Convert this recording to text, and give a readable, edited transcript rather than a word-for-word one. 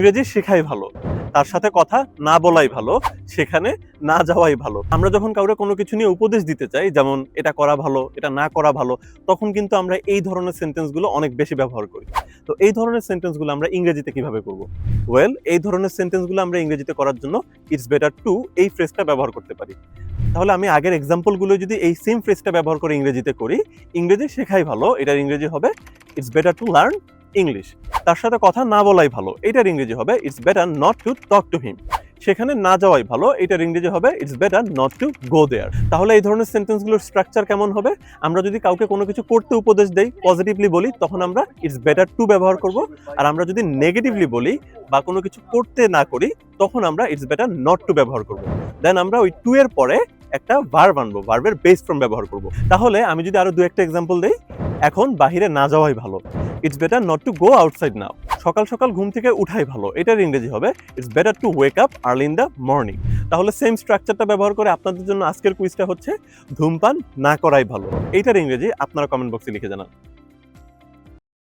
ইংরেজি শেখাই ভালো, তার সাথে কথা না বলাই ভালো, সেখানে না যাওয়াই ভালো। আমরা যখন কাউকে কোনো কিছু নিয়ে উপদেশ দিতে চাই, যেমন এটা করা ভালো, এটা না করা ভালো, তখন কিন্তু আমরা এই ধরনের সেন্টেন্সগুলো অনেক বেশি ব্যবহার করি। তো এই ধরনের সেন্টেন্সগুলো আমরা ইংরেজিতে কিভাবে করব? ওয়েল, এই ধরনের সেন্টেন্সগুলো আমরা ইংরেজিতে করার জন্য ইটস বেটার টু এই ফ্রেজটা ব্যবহার করতে পারি। তাহলে আমি আগের এক্সাম্পলগুলো যদি এই সেম ফ্রেজটা ব্যবহার করে ইংরেজিতে করি, ইংরেজি শেখাই ভালো, এটার ইংরেজি হবে it's better to learn English. তার সাথে কথা না বলাই ভালো, এটার ইংরেজি হবে it's better not to talk to him. সেখানে না যাওয়াই ভালো, এটার ইংরেজি হবে it's better not to go there. তাহলে এই ধরনের সেন্টেন্সগুলোর স্ট্রাকচার কেমন হবে? আমরা যদি কাউকে কোনো কিছু করতে উপদেশ দেই, পজিটিভলি বলি, তখন আমরা ইটস বেটার টু ব্যবহার করব। আর আমরা যদি নেগেটিভলি বলি বা কোনো কিছু করতে না করি, তখন আমরা ইটস বেটার নট টু ব্যবহার করব। দেন আমরা ওই টু এর পরে একটা ভার্ব আনবো, ভার্বের বেস ফর্ম ব্যবহার করব। তাহলে আমি যদি আরো দু একটা এক্সাম্পল দেই, এখন বাহিরে না যাওয়াই ভালো, it's better not to go outside নাও। সকাল সকাল ঘুম থেকে উঠাই ভালো, এটার ইংরেজি হবে it's better two wake up early in the morning. তাহলে সেম স্ট্রাকচারটা ব্যবহার করে আপনাদের জন্য আজকের কুইজটা হচ্ছে ধূমপান না করাই ভালো। এইটার ইংরেজি আপনারা কমেন্ট বক্সে লিখে জানান।